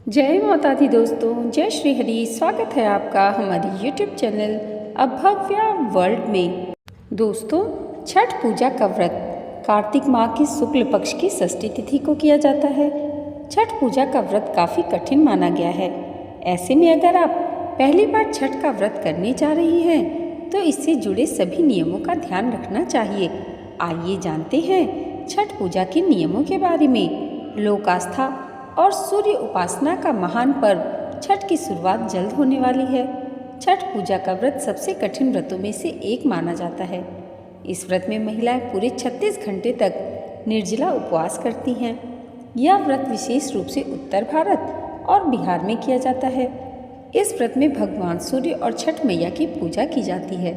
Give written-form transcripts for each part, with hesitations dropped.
जय माता दी दोस्तों, जय श्री हरि। स्वागत है आपका हमारी YouTube चैनल अभव्या वर्ल्ड में। दोस्तों, छठ पूजा का व्रत कार्तिक माह की शुक्ल पक्ष की षष्ठी तिथि को किया जाता है। छठ पूजा का व्रत काफ़ी कठिन माना गया है। ऐसे में अगर आप पहली बार छठ का व्रत करने जा रही हैं तो इससे जुड़े सभी नियमों का ध्यान रखना चाहिए। आइए जानते हैं छठ पूजा के नियमों के बारे में। लोक आस्था और सूर्य उपासना का महान पर्व छठ की शुरुआत जल्द होने वाली है। छठ पूजा का व्रत सबसे कठिन व्रतों में से एक माना जाता है। इस व्रत में महिलाएं पूरे 36 घंटे तक निर्जला उपवास करती हैं। यह व्रत विशेष रूप से उत्तर भारत और बिहार में किया जाता है। इस व्रत में भगवान सूर्य और छठ मैया की पूजा की जाती है।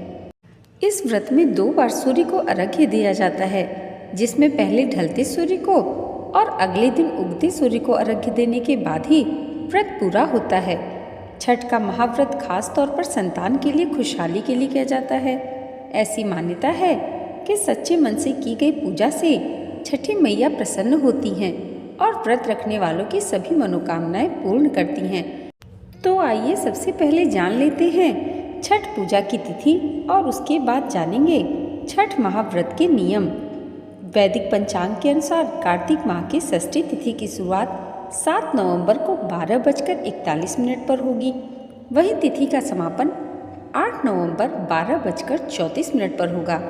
इस व्रत में 2 बार सूर्य को अर्घ्य दिया जाता है, जिसमें पहले ढलते सूर्य को और अगले दिन उगते सूर्य को अर्घ्य देने के बाद ही व्रत पूरा होता है। छठ का महाव्रत खास तौर पर संतान के लिए खुशहाली के लिए किया जाता है। ऐसी मान्यता है कि सच्चे मन से की गई पूजा से छठी मैया प्रसन्न होती हैं और व्रत रखने वालों की सभी मनोकामनाएं पूर्ण करती हैं। तो आइए सबसे पहले जान लेते हैं छठ पूजा की तिथि और उसके बाद जानेंगे छठ महाव्रत के नियम। वैदिक पंचांग के अनुसार कार्तिक माह की षष्ठी तिथि की शुरुआत 7 नवंबर को 12:41 पर होगी। वहीं तिथि का समापन 8 नवंबर 12:34 पर होगा।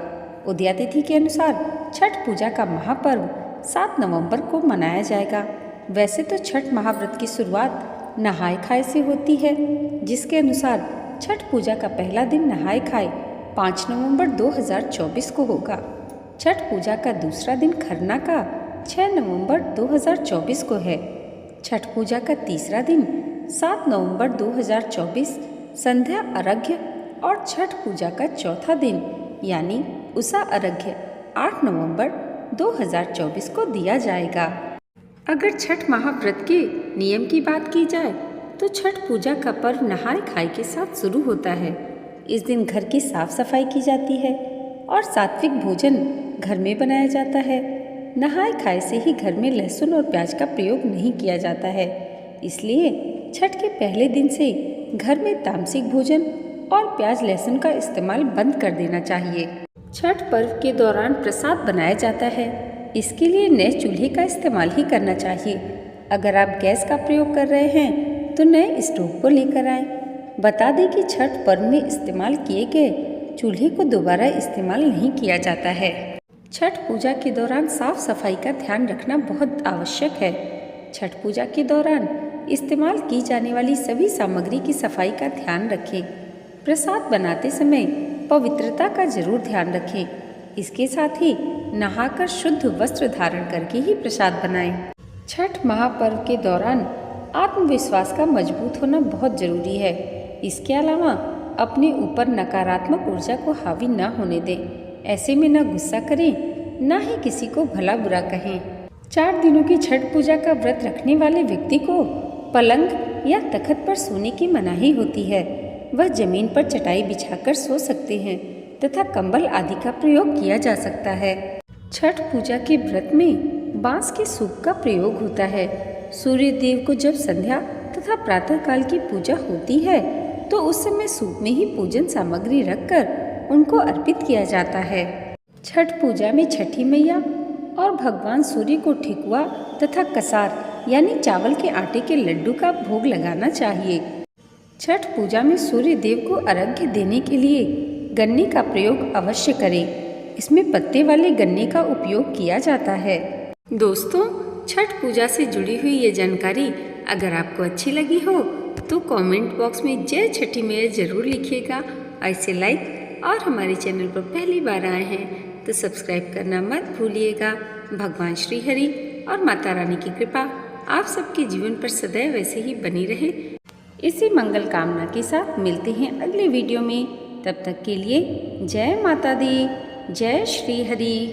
उदया तिथि के अनुसार छठ पूजा का महापर्व 7 नवंबर को मनाया जाएगा। वैसे तो छठ महाव्रत की शुरुआत नहाय खाए से होती है, जिसके अनुसार छठ पूजा का पहला दिन नहाय खाए 5 नवंबर 2024 को होगा। छठ पूजा का दूसरा दिन खरना का 6 नवंबर 2024 को है। छठ पूजा का तीसरा दिन 7 नवंबर 2024 संध्या अर्घ्य और छठ पूजा का चौथा दिन यानी उषा अर्घ्य 8 नवंबर 2024 को दिया जाएगा। अगर छठ महाव्रत के नियम की बात की जाए तो छठ पूजा का पर्व नहाय खाए के साथ शुरू होता है। इस दिन घर की साफ सफाई की जाती है और सात्विक भोजन घर में बनाया जाता है। नहाय खाए से ही घर में लहसुन और प्याज का प्रयोग नहीं किया जाता है, इसलिए छठ के पहले दिन से घर में तामसिक भोजन और प्याज लहसुन का इस्तेमाल बंद कर देना चाहिए। छठ पर्व के दौरान प्रसाद बनाया जाता है, इसके लिए नए चूल्हे का इस्तेमाल ही करना चाहिए। अगर आप गैस का प्रयोग कर रहे हैं तो नए स्टोव को लेकर आएं। बता दें कि छठ पर्व में इस्तेमाल किए गए चूल्हे को दोबारा इस्तेमाल नहीं किया जाता है। छठ पूजा के दौरान साफ सफाई का ध्यान रखना बहुत आवश्यक है। छठ पूजा के दौरान इस्तेमाल की जाने वाली सभी सामग्री की सफाई का ध्यान रखें। प्रसाद बनाते समय पवित्रता का जरूर ध्यान रखें। इसके साथ ही नहाकर शुद्ध वस्त्र धारण करके ही प्रसाद बनाएं। छठ महापर्व के दौरान आत्मविश्वास का मजबूत होना बहुत जरूरी है। इसके अलावा अपने ऊपर नकारात्मक ऊर्जा को हावी न होने दें। ऐसे में न गुस्सा करें, न ही किसी को भला बुरा कहें। 4 दिनों की छठ पूजा का व्रत रखने वाले व्यक्ति को पलंग या तख्त पर सोने की मनाही होती है। वह जमीन पर चटाई बिछाकर सो सकते हैं तथा कंबल आदि का प्रयोग किया जा सकता है। छठ पूजा के व्रत में बांस के सूप का प्रयोग होता है। सूर्य देव को जब संध्या तथा प्रातः काल की पूजा होती है तो उस समय सूप में ही पूजन सामग्री रखकर उनको अर्पित किया जाता है। छठ पूजा में छठी मैया और भगवान सूर्य को ठेकुआ तथा कसार यानी चावल के आटे के लड्डू का भोग लगाना चाहिए। छठ पूजा में सूर्य देव को अर्घ्य देने के लिए गन्ने का प्रयोग अवश्य करें। इसमें पत्ते वाले गन्ने का उपयोग किया जाता है। दोस्तों, छठ पूजा से जुड़ी हुई ये जानकारी अगर आपको अच्छी लगी हो तो कमेंट बॉक्स में जय छठी मैया जरूर लिखिएगा। ऐसे लाइक और हमारे चैनल पर पहली बार आए हैं तो सब्सक्राइब करना मत भूलिएगा। भगवान श्री हरि और माता रानी की कृपा आप सबके जीवन पर सदैव ऐसे ही बनी रहे। इसी मंगल कामना के साथ मिलते हैं अगले वीडियो में। तब तक के लिए जय माता दी, जय श्री हरि।